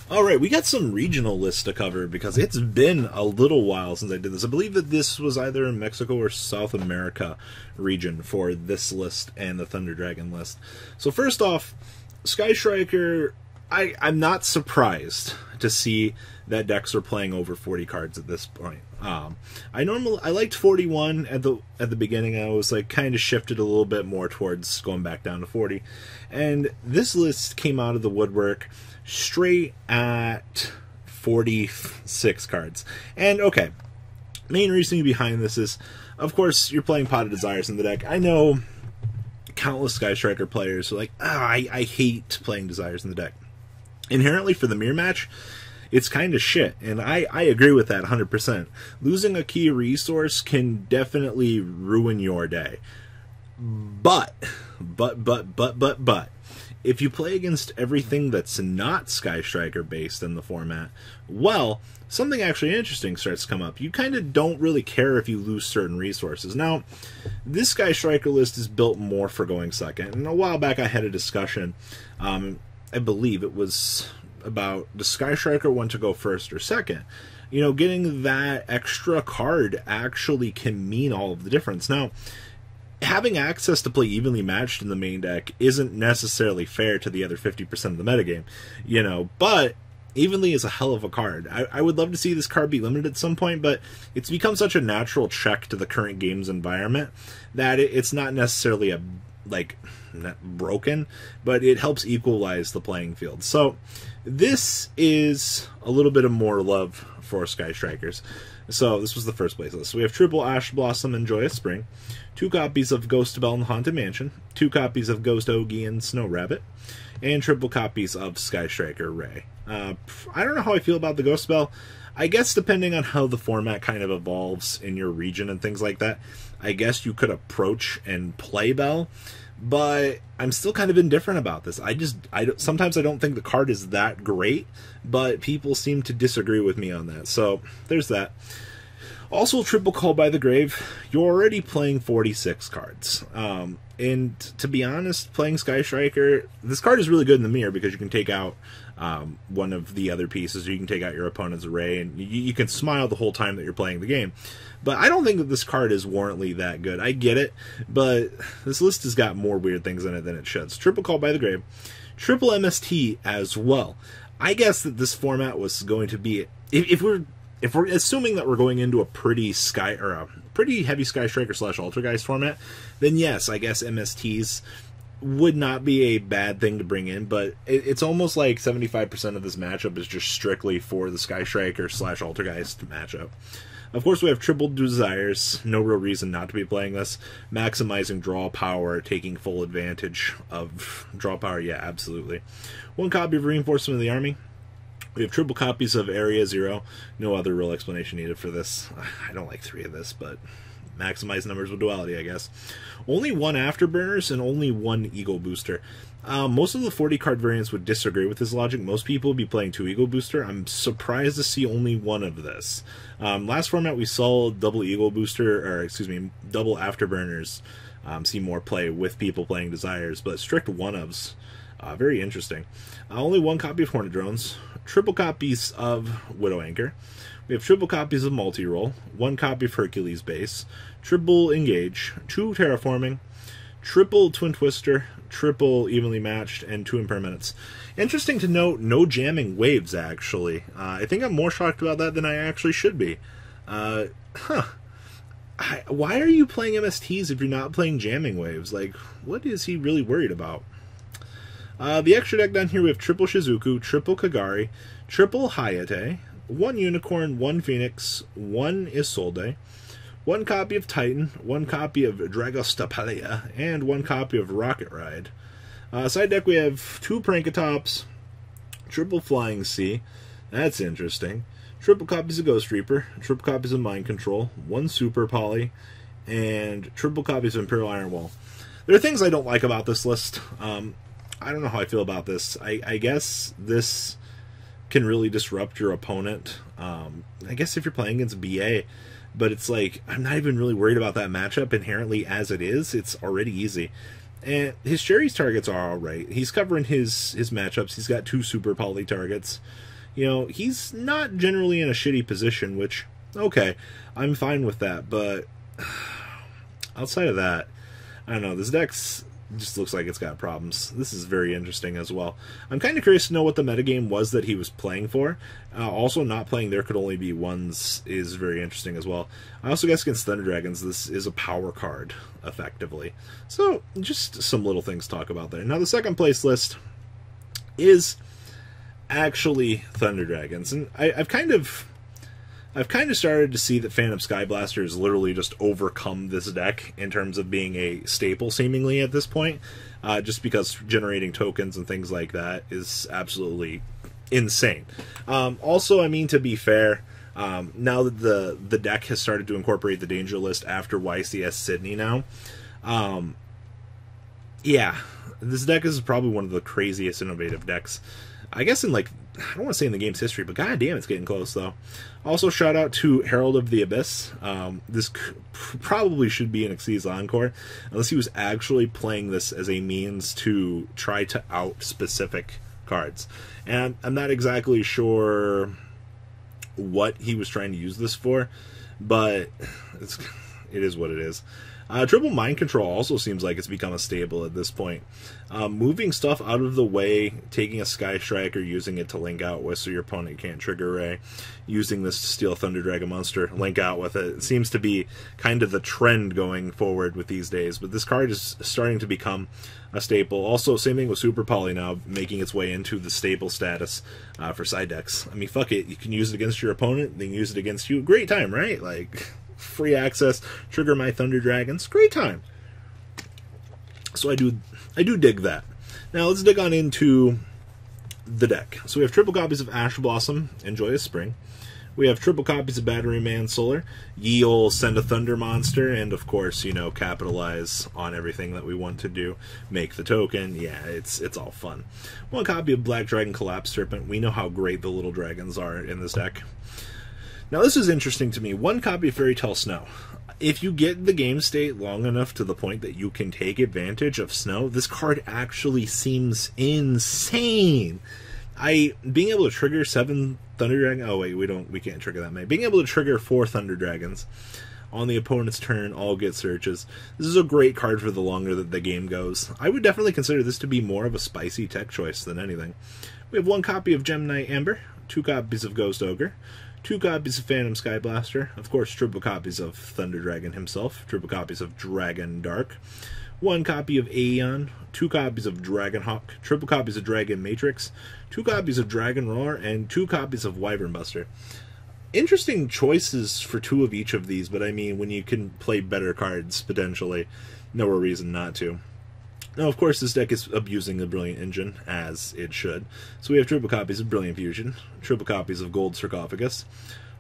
All right, we got some regional lists to cover because it's been a little while since I did this. I believe that this was either in Mexico or South America region for this list and the Thunder Dragon list. So first off, Sky Striker, I'm not surprised to see that decks are playing over 40 cards at this point. I liked 41 at the beginning. I was like kind of shifted a little bit more towards going back down to 40, and this list came out of the woodwork straight at 46 cards. And okay, main reasoning behind this is, of course, you're playing Pot of Desires in the deck. I know countless Sky Striker players are like, I hate playing Desires in the deck. Inherently, for the mirror match, it's kind of shit, and I agree with that 100%. Losing a key resource can definitely ruin your day. But, if you play against everything that's not Sky Striker based in the format, well, something actually interesting starts to come up. You kind of don't really care if you lose certain resources. Now, this Sky Striker list is built more for going second, and a while back I had a discussion, I believe it was about the Sky Striker want to go first or second. You know, getting that extra card actually can mean all of the difference. Now, having access to play evenly matched in the main deck isn't necessarily fair to the other 50% of the metagame, you know, but evenly is a hell of a card. I would love to see this card be limited at some point, but it's become such a natural check to the current game's environment that it's not necessarily a, like, not broken, but it helps equalize the playing field. So this is a little bit of more love for Sky Strikers. So this was the first place list. So we have triple Ash Blossom and Joyous Spring, 2 copies of Ghost Bell and Haunted Mansion, 2 copies of Ghost Ogie and Snow Rabbit, and triple copies of Sky Striker Ray. I don't know how I feel about the Ghost Bell. I guess depending on how the format kind of evolves in your region and things like that, I guess you could approach and play Bell, but I'm still kind of indifferent about this. Sometimes I don't think the card is that great, but people seem to disagree with me on that. So there's that. Also, Triple Call by the Grave, you're already playing 46 cards. And to be honest, playing Sky Striker, this card is really good in the mirror because you can take out one of the other pieces, or you can take out your opponent's array, and you can smile the whole time that you're playing the game. But I don't think that this card is warrantly that good. I get it, but this list has got more weird things in it than it should. So Triple Call by the Grave, triple MST as well. I guess that this format was going to be, if we're assuming that we're going into a pretty heavy Sky Striker / Altergeist format, then yes, I guess MSTs would not be a bad thing to bring in, but it's almost like 75% of this matchup is just strictly for the Sky Striker / Altergeist matchup. Of course, we have Triple Desires, no real reason not to be playing this. Maximizing draw power, taking full advantage of draw power, yeah, absolutely. 1 copy of Reinforcement of the Army. We have triple copies of Area Zero. No other real explanation needed for this. I don't like 3 of this, but maximize numbers with duality, I guess. Only 1 Afterburners and only 1 Eagle Booster. Most of the 40 card variants would disagree with this logic. Most people would be playing 2 Eagle Booster. I'm surprised to see only 1 of this. Last format we saw double Eagle Booster, or excuse me, double Afterburners see more play with people playing Desires, but strict 1-ofs. Very interesting. Only 1 copy of Hornet Drones, triple copies of Widow Anchor. We have triple copies of Multi-Roll, 1 copy of Hercules Base, triple Engage, 2 Terraforming, triple Twin Twister, triple Evenly Matched, and 2 Impermanents. Interesting to note, no jamming waves, actually. I think I'm more shocked about that than I actually should be. Why are you playing MSTs if you're not playing jamming waves? Like, what is he really worried about? The extra deck down here, we have triple Shizuku, triple Kagari, triple Hayate, 1 Unicorn, 1 Phoenix, 1 Isolde, 1 copy of Titan, 1 copy of Dragostapelia, and 1 copy of Rocket Ride. Side deck, we have 2 Prankatops, triple Flying Sea, that's interesting, triple copies of Ghost Reaper, triple copies of Mind Control, 1 Super Poly, and triple copies of Imperial Iron Wall. There are things I don't like about this list. I don't know how I feel about this. I guess this can really disrupt your opponent. I guess if you're playing against BA, but it's like, I'm not even really worried about that matchup inherently as it is. It's already easy. And his Cherries targets are alright. He's covering his matchups. He's got 2 Super Poly targets. You know, he's not generally in a shitty position, which, okay, I'm fine with that, but outside of that, I don't know, this deck's just looks like it's got problems. This is very interesting as well. I'm kind of curious to know what the metagame was that he was playing for. Also, not playing There Could Only Be Ones is very interesting as well. I also guess against Thunder Dragons, this is a power card, effectively. So, just some little things to talk about there. Now, the second place list is actually Thunder Dragons, and I've kind of started to see that Phantom Skyblaster has literally just overcome this deck in terms of being a staple, seemingly, at this point. Just because generating tokens and things like that is absolutely insane. Also, I mean, to be fair, now that the deck has started to incorporate the Danger List after YCS Sydney now, yeah, this deck is probably one of the craziest innovative decks, I guess, in, like, I don't want to say in the game's history, but goddamn, it's getting close, though. Also, shout out to Herald of the Abyss. This probably should be an Xyz Encore, unless he was actually playing this as a means to try to out specific cards. And I'm not exactly sure what he was trying to use this for, but it is what it is. Triple Mind Control also seems like it's become a staple at this point. Moving stuff out of the way, taking a Sky Striker, using it to link out with so your opponent can't trigger Ray, using this to steal Thunder Dragon Monster, link out with it. It seems to be kind of the trend going forward with these days, but this card is starting to become a staple. Also, same thing with Super Poly now, making its way into the staple status for side decks. I mean, fuck it, you can use it against your opponent, then use it against you. Great time, right? Like, free access, trigger my Thunder Dragons, great time. So I do dig that. Now let's dig on into the deck. So we have triple copies of Ash Blossom and Joyous Spring. We have triple copies of Battery Man Solar, Yugioh, Send a Thunder Monster, and of course, you know, capitalize on everything that we want to do. Make the token, yeah, it's all fun. One copy of Black Dragon Collapse Serpent. We know how great the little dragons are in this deck. Now this is interesting to me. One copy of Fairy Tale Snow. If you get the game state long enough to the point that you can take advantage of Snow, this card actually seems insane. Being able to trigger 7 Thunder Dragons. Oh wait, we can't trigger that many. Being able to trigger 4 Thunder Dragons on the opponent's turn, all get searches. This is a great card for the longer that the game goes. I would definitely consider this to be more of a spicy tech choice than anything. We have one copy of Gem Knight Amber, 2 copies of Ghost Ogre, 2 copies of Phantom Skyblaster, of course triple copies of Thunder Dragon himself, triple copies of Dragon Dark, 1 copy of Aeon, 2 copies of Dragonhawk, triple copies of Dragon Matrix, 2 copies of Dragon Roar, and 2 copies of Wyvern Buster. Interesting choices for 2 of each of these, but I mean, when you can play better cards, potentially, no reason not to. Now, of course, this deck is abusing the Brilliant Engine, as it should. So we have triple copies of Brilliant Fusion, triple copies of Gold Sarcophagus,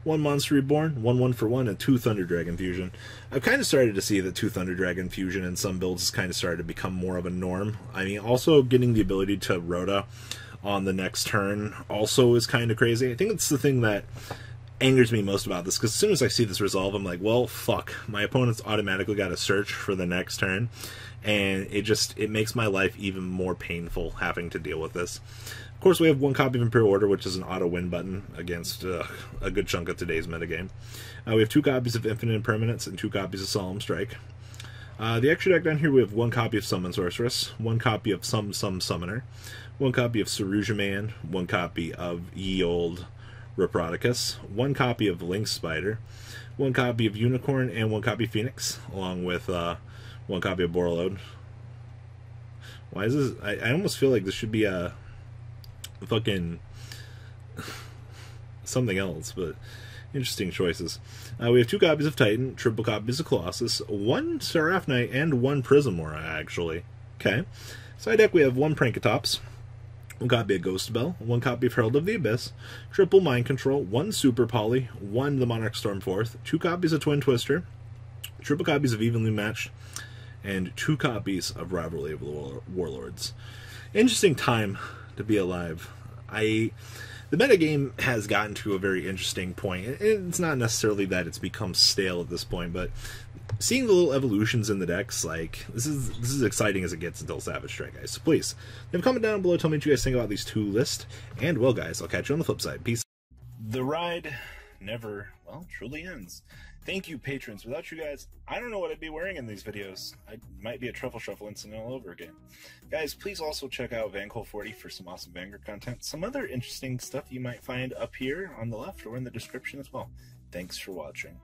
1 Monster Reborn, 1 for 1, and 2 Thunder Dragon Fusion. I've kind of started to see that 2 Thunder Dragon Fusion in some builds has kind of started to become more of a norm. I mean, also getting the ability to Rhoda on the next turn also is kind of crazy. I think it's the thing that angers me most about this, because as soon as I see this resolve, I'm like, well, fuck. My opponent's automatically got to search for the next turn, and it makes my life even more painful having to deal with this. Of course, we have 1 copy of Imperial Order, which is an auto-win button against a good chunk of today's metagame. We have 2 copies of Infinite Impermanence and 2 copies of Solemn Strike. The extra deck down here, we have 1 copy of Summon Sorceress, 1 copy of Some Summoner, 1 copy of Saruja Man, 1 copy of Ye Olde Reproticus, 1 copy of Lynx Spider, 1 copy of Unicorn, and 1 copy of Phoenix, along with 1 copy of Borreload. Why is this? I almost feel like this should be a fucking something else, but interesting choices. We have 2 copies of Titan, triple copies of Colossus, 1 Seraph Knight, and 1 Prismora, actually. Okay. Side deck, we have 1 Prankatops, 1 copy of Ghost Bell, 1 copy of Herald of the Abyss, triple Mind Control, 1 Super Poly, 1 the Monarch Stormforth, 2 copies of Twin Twister, triple copies of Evenly Matched, and 2 copies of Rivalry of the Warlords. Interesting time to be alive. the metagame has gotten to a very interesting point. It's not necessarily that it's become stale at this point, but seeing the little evolutions in the decks, like, this is as exciting as it gets until Savage Strike, guys. So please, leave a comment down below, tell me what you guys think about these two lists, and well, guys, I'll catch you on the flip side. Peace. The ride never, well, truly ends. Thank you, patrons. Without you guys, I don't know what I'd be wearing in these videos. I might be a truffle shuffle incident all over again. Guys, please also check out VanCole40 for some awesome Vanguard content. Some other interesting stuff you might find up here on the left or in the description as well. Thanks for watching.